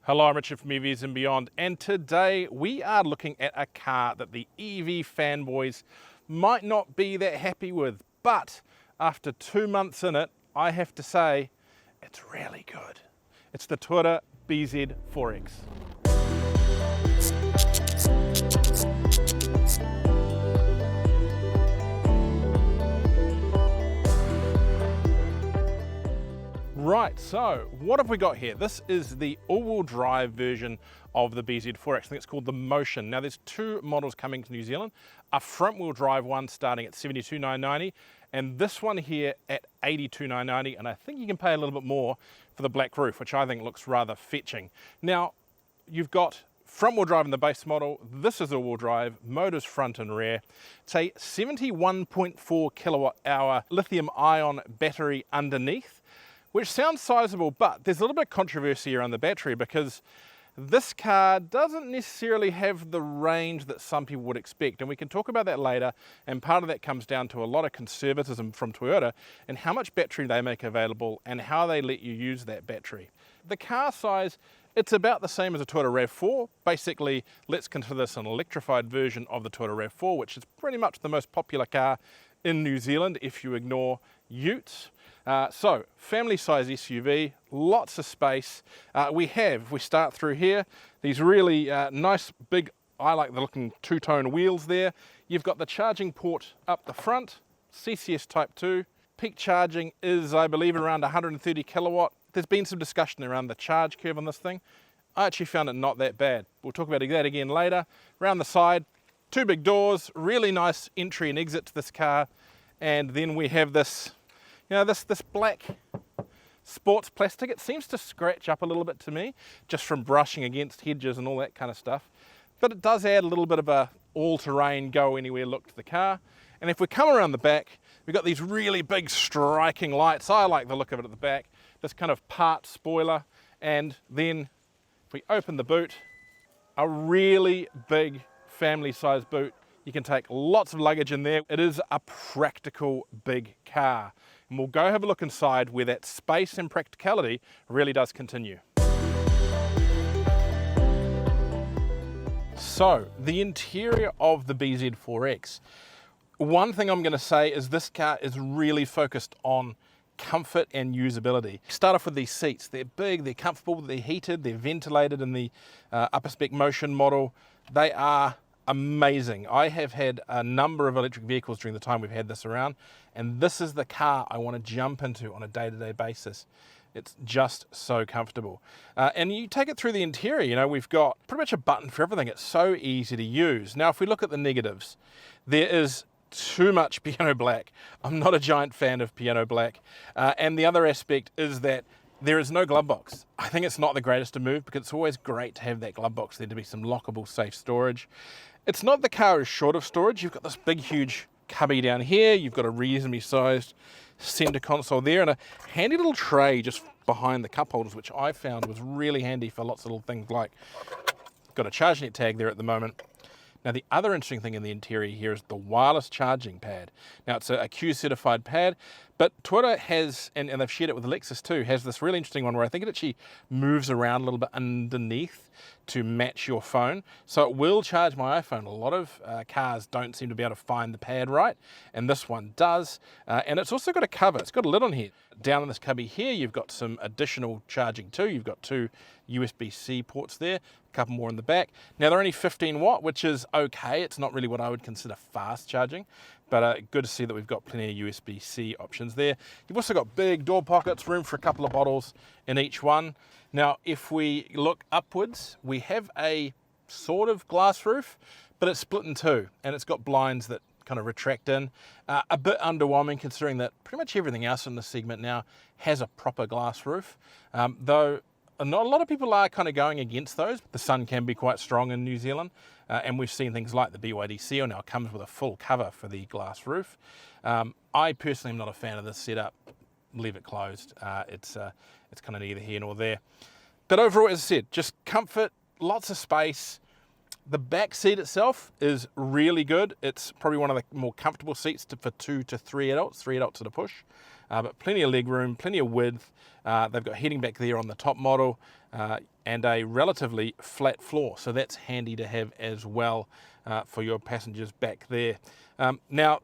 Hello, I'm Richard from EVs and Beyond, and today we are looking at a car that the EV fanboys might not be that happy with, but after 2 months in it, I have to say, it's really good. It's the Toyota BZ4X. Right, so what have we got here? This is the all-wheel drive version of the BZ4X. I think it's called the Motion. Now there's two models coming to New Zealand, a front-wheel drive one starting at $72,990 and this one here at $82,990, and I think you can pay a little bit more for the black roof, which I think looks rather fetching. Now, you've got front-wheel drive in the base model. This is all-wheel drive, motors front and rear. It's a 71.4 kilowatt-hour lithium-ion battery underneath, which sounds sizable, but there's a little bit of controversy around the battery because this car doesn't necessarily have the range that some people would expect, and we can talk about that later, and part of that comes down to a lot of conservatism from Toyota and how much battery they make available and how they let you use that battery. The car size, it's about the same as a Toyota RAV4. Basically, let's consider this an electrified version of the Toyota RAV4, which is pretty much the most popular car in New Zealand if you ignore utes. So, family size SUV, lots of space. We start through here, these really nice big, I like the looking two-tone wheels there. You've got the charging port up the front, CCS Type 2. Peak charging is, I believe, around 130 kilowatt. There's been some discussion around the charge curve on this thing. I actually found it not that bad. We'll talk about that again later. Around the side, two big doors, really nice entry and exit to this car. And then we have this, this black sports plastic. It seems to scratch up a little bit to me, just from brushing against hedges and all that kind of stuff. But it does add a little bit of a all-terrain, go-anywhere look to the car. And if we come around the back, we've got these really big striking lights. I like the look of it at the back. This kind of part spoiler. And then if we open the boot, a really big family-sized boot. You can take lots of luggage in there. It is a practical big car. And we'll go have a look inside where that space and practicality really does continue. So, the interior of the BZ4X. One thing I'm going to say is this car is really focused on comfort and usability. Start off with these seats. They're big, they're comfortable, they're heated, they're ventilated in the upper spec Motion model. They are amazing. I have had a number of electric vehicles during the time we've had this around, and this is the car I want to jump into on a day-to-day basis. It's just so comfortable. And you take it through the interior, we've got pretty much a button for everything. It's so easy to use. Now, if we look at the negatives, there is too much piano black. I'm not a giant fan of piano black. And the other aspect is that there is no glove box. I think it's not the greatest to move because it's always great to have that glove box there to be some lockable, safe storage. It's not the car is short of storage. You've got this big, huge cubby down here. You've got a reasonably sized center console there and a handy little tray just behind the cup holders, which I found was really handy for lots of little things like, got a ChargeNet tag there at the moment. Now, the other interesting thing in the interior here is the wireless charging pad. Now, it's a Q certified pad, but Toyota has, and they've shared it with Lexus too, has this really interesting one where I think it actually moves around a little bit underneath to match your phone. So it will charge my iPhone. A lot of cars don't seem to be able to find the pad right, and this one does. And it's also got a cover. It's got a lid on here. Down in this cubby here, you've got some additional charging too. You've got two USB-C ports there, a couple more in the back. Now, they're only 15 watt, which is okay. It's not really what I would consider fast charging, but good to see that we've got plenty of USB-C options there. You've also got big door pockets, room for a couple of bottles in each one. Now, if we look upwards, we have a sort of glass roof, but it's split in two, and it's got blinds that kind of retract in. A bit underwhelming considering that pretty much everything else in the segment now has a proper glass roof, though not a lot of people are kind of going against those. The sun can be quite strong in New Zealand, and we've seen things like the BYD Seal now comes with a full cover for the glass roof. I personally am not a fan of this setup. Leave it closed. It's kind of neither here nor there. But overall, as I said, just comfort, lots of space. The back seat itself is really good. It's probably one of the more comfortable seats for 2 to 3 adults, 3 adults at a push. But plenty of leg room, plenty of width. They've got heating back there on the top model. and a relatively flat floor. So that's handy to have as well for your passengers back there. Now,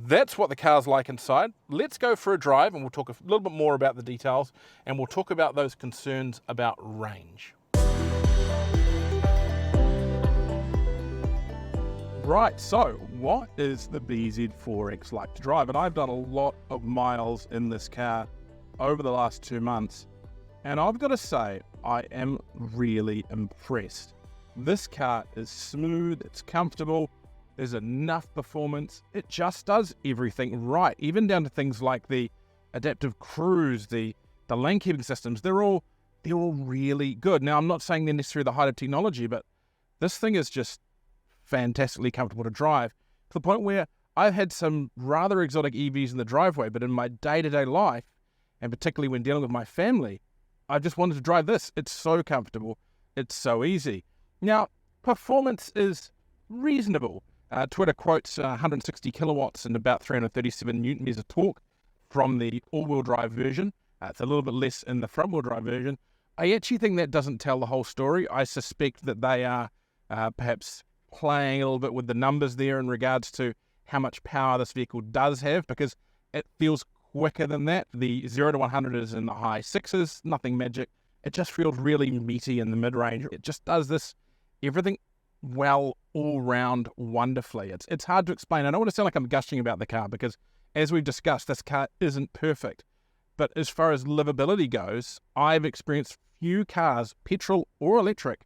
that's what the car's like inside. Let's go for a drive and we'll talk a little bit more about the details, and we'll talk about those concerns about range. Right, so what is the BZ4X like to drive? And I've done a lot of miles in this car over the last 2 months, and I've got to say, I am really impressed. This car is smooth, it's comfortable, there's enough performance, it just does everything right, even down to things like the adaptive cruise, the lane keeping systems. They're all really good. Now, I'm not saying they're necessarily the height of technology, but this thing is just fantastically comfortable to drive, to the point where I've had some rather exotic EVs in the driveway, but in my day-to-day life, and particularly when dealing with my family, I just wanted to drive this. It's so comfortable, it's so easy. Now, performance is reasonable. Twitter quotes 160 kilowatts and about 337 newton meters of torque from the all-wheel drive version. It's a little bit less in the front-wheel drive version. I actually think that doesn't tell the whole story. I suspect that they are perhaps playing a little bit with the numbers there in regards to how much power this vehicle does have, because it feels quicker than that. The 0 to 100 is in the high 6s, nothing magic. It just feels really meaty in the mid-range. It just does this everything well all round wonderfully. It's hard to explain. I don't want to sound like I'm gushing about the car, because as we've discussed, this car isn't perfect. But as far as livability goes, I've experienced few cars, petrol or electric,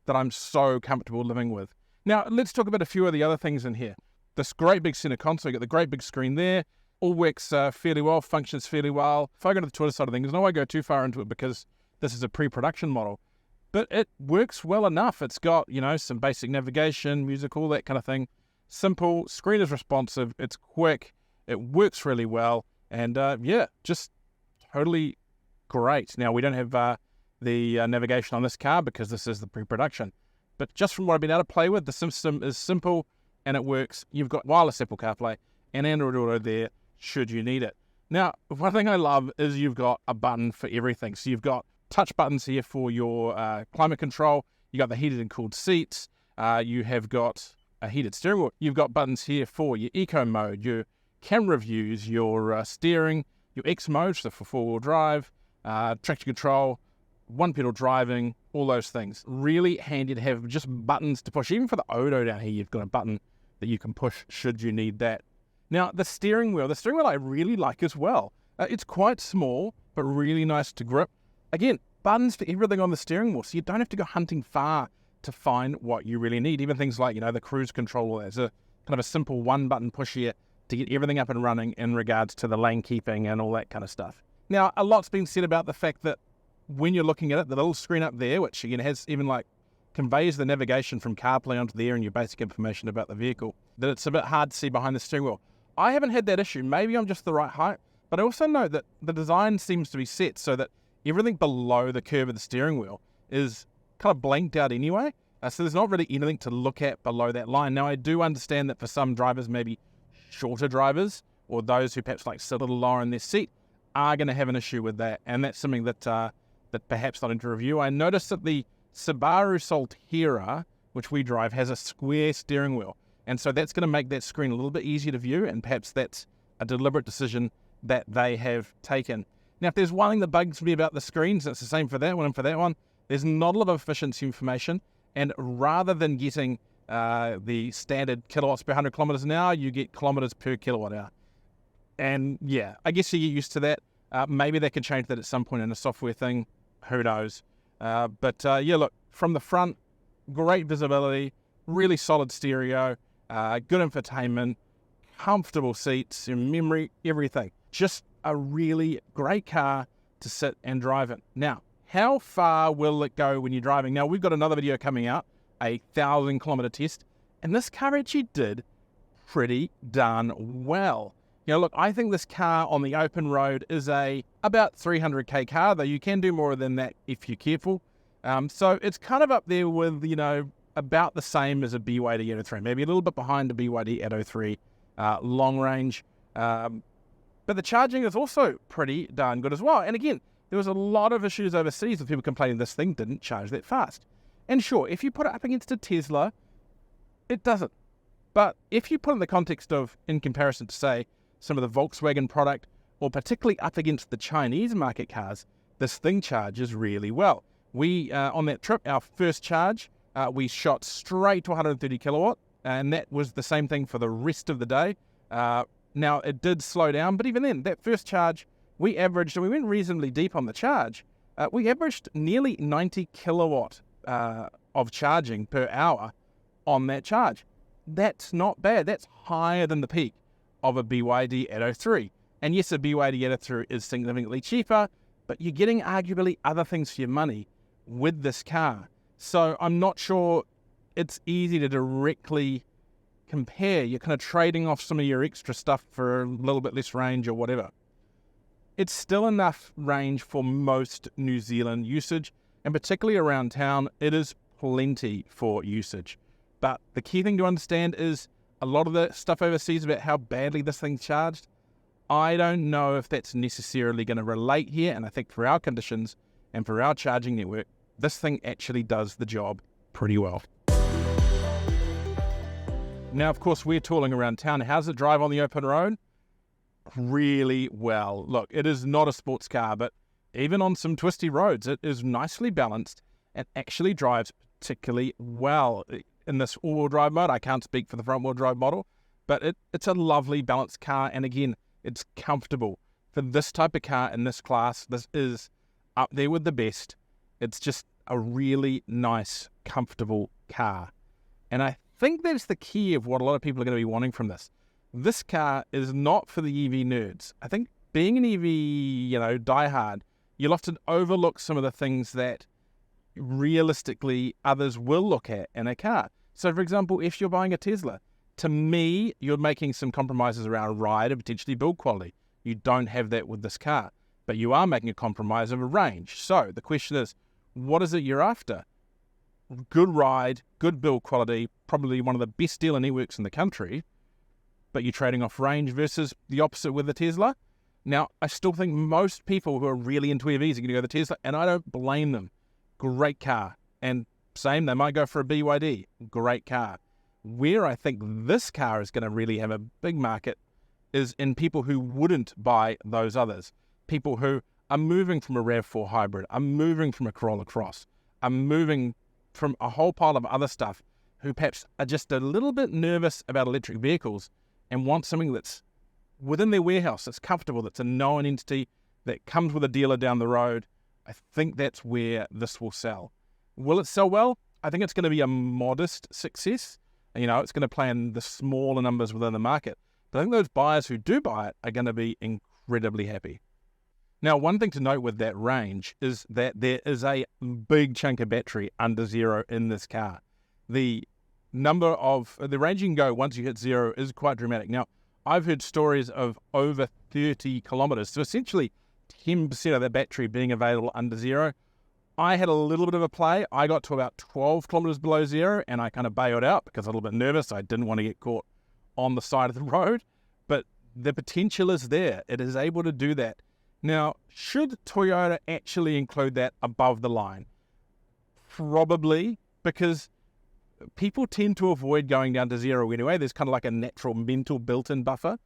that I'm so comfortable living with. Now, let's talk about a few of the other things in here. This great big center console, you got the great big screen there, all works fairly well, functions fairly well. If I go to the Toyota side of things, I know I go too far into it because this is a pre-production model, but it works well enough. It's got, some basic navigation, music, all that kind of thing. Simple, screen is responsive, it's quick, it works really well, and just totally great. Now, we don't have the navigation on this car because this is the pre-production, but just from what I've been able to play with, the system is simple and it works. You've got wireless Apple CarPlay and Android Auto there should you need it. Now, one thing I love is you've got a button for everything. So you've got touch buttons here for your climate control. You got the heated and cooled seats. You have got a heated steering wheel. You've got buttons here for your eco mode, your camera views, your steering, your X mode, so for four-wheel drive, traction control, one-pedal driving, all those things. Really handy to have just buttons to push. Even for the Odo down here, you've got a button that you can push should you need that. Now, the steering wheel I really like as well. It's quite small, but really nice to grip. Again, buttons for everything on the steering wheel, so you don't have to go hunting far to find what you really need. Even things like, the cruise control, there's a kind of a simple one-button push here to get everything up and running in regards to the lane keeping and all that kind of stuff. Now, a lot's been said about the fact that when you're looking at it, the little screen up there, which again has even conveys the navigation from CarPlay onto there and your basic information about the vehicle, that it's a bit hard to see behind the steering wheel. I haven't had that issue. Maybe I'm just the right height, but I also know that the design seems to be set so that everything below the curve of the steering wheel is kind of blanked out anyway. So there's not really anything to look at below that line. Now, I do understand that for some drivers, maybe shorter drivers, or those who perhaps sit a little lower in their seat, are going to have an issue with that. And that's something that that perhaps not into review. I noticed that the Subaru Solterra, which we drive, has a square steering wheel. And so that's going to make that screen a little bit easier to view, and perhaps that's a deliberate decision that they have taken. Now, if there's one thing that bugs me about the screens, it's the same for that one and for that one, there's not a lot of efficiency information, and rather than getting the standard kilowatts per 100 kilometers an hour, you get kilometers per kilowatt hour. And yeah, I guess you get used to that. Maybe they can change that at some point in a software thing. Who knows? But look, from the front, great visibility, really solid stereo, good infotainment, comfortable seats, memory, everything. Just a really great car to sit and drive in. Now, how far will it go when you're driving? Now, we've got another video coming out, a 1,000-kilometer test, and this car actually did pretty darn well. Look, I think this car on the open road is about 300k car, though you can do more than that if you're careful. So it's kind of up there with, about the same as a BYD Atto 3, maybe a little bit behind a BYD Atto 3 long range. But the charging is also pretty darn good as well. And again, there was a lot of issues overseas with people complaining this thing didn't charge that fast. And sure, if you put it up against a Tesla, it doesn't. But if you put it in the context of, in comparison to, say, some of the Volkswagen product, or particularly up against the Chinese market cars, this thing charges really well. We, on that trip, our first charge, we shot straight to 130 kilowatt, and that was the same thing for the rest of the day. Now, it did slow down, but even then, that first charge, we averaged, and we went reasonably deep on the charge, we averaged nearly 90 kilowatt of charging per hour on that charge. That's not bad. That's higher than the peak of a BYD Atto 3. And yes, a BYD Atto 3 is significantly cheaper, but you're getting arguably other things for your money with this car. So I'm not sure it's easy to directly compare. You're kind of trading off some of your extra stuff for a little bit less range or whatever. It's still enough range for most New Zealand usage, and particularly around town, it is plenty for usage. But the key thing to understand is a lot of the stuff overseas about how badly this thing's charged, I don't know if that's necessarily going to relate here, and I think for our conditions and for our charging network, this thing actually does the job pretty well. Now, of course, we're tooling around town. How's it drive on the open road? Really well. Look, it is not a sports car, but even on some twisty roads, it is nicely balanced and actually drives particularly well. In this all-wheel drive mode, I can't speak for the front-wheel drive model, but it's a lovely balanced car, and again, it's comfortable. For this type of car in this class, this is up there with the best. It's just a really nice, comfortable car. And I think that's the key of what a lot of people are going to be wanting from this. This car is not for the EV nerds. I think being an EV, diehard, you'll often overlook some of the things that realistically others will look at in a car. So, for example, if you're buying a Tesla, to me, you're making some compromises around ride and potentially build quality. You don't have that with this car, but you are making a compromise of a range. So the question is, what is it you're after? Good ride, good build quality, probably one of the best dealer networks in the country, but you're trading off range versus the opposite with the Tesla. Now, I still think most people who are really into EVs are going to go the Tesla, and I don't blame them. Great car. And same, they might go for a BYD. Great car. Where I think this car is going to really have a big market is in people who wouldn't buy those others. People who are moving from a RAV4 hybrid, are moving from a Corolla Cross, are moving from a whole pile of other stuff, who perhaps are just a little bit nervous about electric vehicles and want something that's within their warehouse, that's comfortable, that's a known entity, that comes with a dealer down the road. I think that's where this will sell. Will it sell well? I think it's going to be a modest success. It's going to play in the smaller numbers within the market. But I think those buyers who do buy it are going to be incredibly happy. Now, one thing to note with that range is that there is a big chunk of battery under zero in this car. The range you can go once you hit zero is quite dramatic. Now, I've heard stories of over 30 kilometers. So essentially 10% of that battery being available under zero. I had a little bit of a play. I got to about 12 kilometers below zero, and I kind of bailed out because I was a little bit nervous. I didn't want to get caught on the side of the road, but the potential is there. It is able to do that. Now, should Toyota actually include that above the line? Probably, because people tend to avoid going down to zero anyway. There's kind of like a natural mental built-in buffer.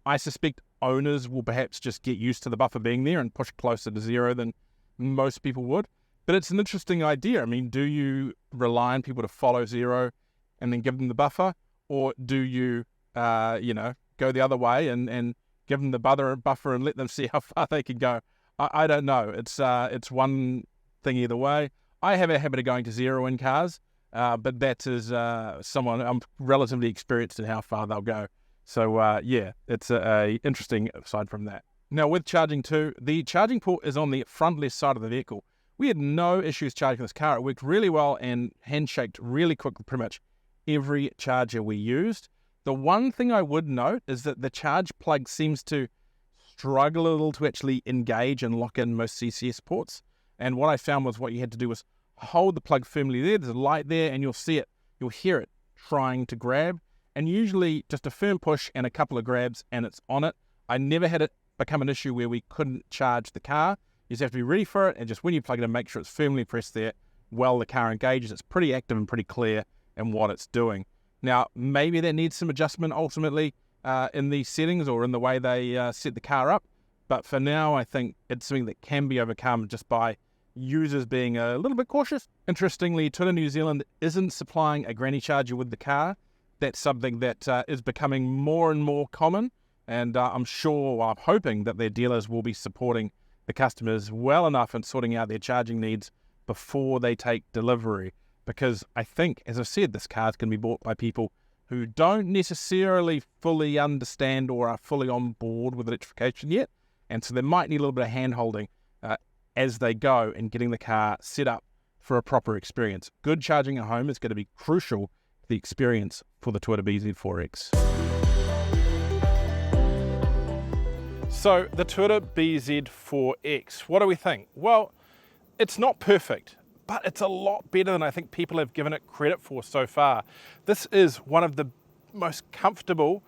I suspect owners will perhaps just get used to the buffer being there and push closer to zero than most people would. But it's an interesting idea. I mean, do you rely on people to follow zero and then give them the buffer? Or do you, go the other way and give them the buffer and let them see how far they can go? I don't know. It's one thing either way. I have a habit of going to zero in cars, but that is someone I'm relatively experienced in how far they'll go. So, it's a interesting aside from that. Now, with charging too, the charging port is on the front left side of the vehicle. We had no issues charging this car. It worked really well and handshaked really quick with pretty much every charger we used. The one thing I would note is that the charge plug seems to struggle a little to actually engage and lock in most CCS ports. And what I found was what you had to do was hold the plug firmly there. There's a light there, and you'll hear it trying to grab. And usually just a firm push and a couple of grabs and it's on it. I never had it become an issue where we couldn't charge the car. just have to be ready for it, and just when you plug it in, make sure it's firmly pressed there while the car engages. It's pretty active and pretty clear in what it's doing. Now, maybe that needs some adjustment ultimately in these settings or in the way they set the car up, but for now, I think it's something that can be overcome just by users being a little bit cautious. Interestingly, Toyota New Zealand isn't supplying a granny charger with the car. That's something that is becoming more and more common, and I'm hoping that their dealers will be supporting the customers well enough and sorting out their charging needs before they take delivery, because I think, as I've said, this car is going to be bought by people who don't necessarily fully understand or are fully on board with electrification yet, and so they might need a little bit of hand-holding as they go in getting the car set up for a proper experience. Good charging at home is going to be crucial for the experience for the Toyota BZ4X. So the Toyota BZ4X, what do we think? Well, it's not perfect, but it's a lot better than I think people have given it credit for so far. This is one of the most comfortable,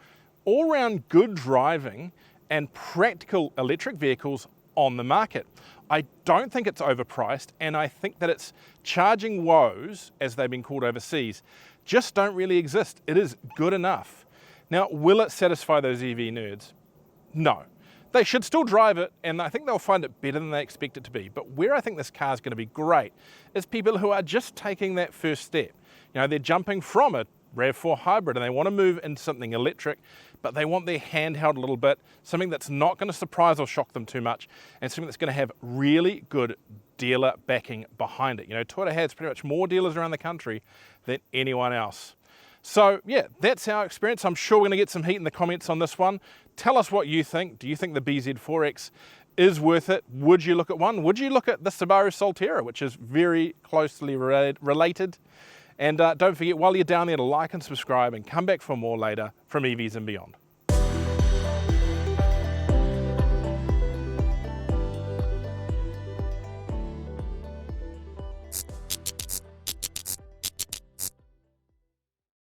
all-round good driving and practical electric vehicles on the market. I don't think it's overpriced, and I think that its charging woes, as they've been called overseas, just don't really exist. It is good enough. Now, will it satisfy those EV nerds? No. They should still drive it, and I think they'll find it better than they expect it to be. But where I think this car is going to be great is people who are just taking that first step. You know, they're jumping from a RAV4 hybrid and they want to move into something electric, but they want their handheld a little bit, something that's not going to surprise or shock them too much, and something that's going to have really good dealer backing behind it. You know, Toyota has pretty much more dealers around the country than anyone else. So yeah, that's our experience. I'm sure we're going to get some heat in the comments on this one. Tell us what you think. Do you think the BZ4X is worth it? Would you look at one? Would you look at the Subaru Solterra, which is very closely related? And don't forget, while you're down there, to like and subscribe and come back for more later from EVs and Beyond.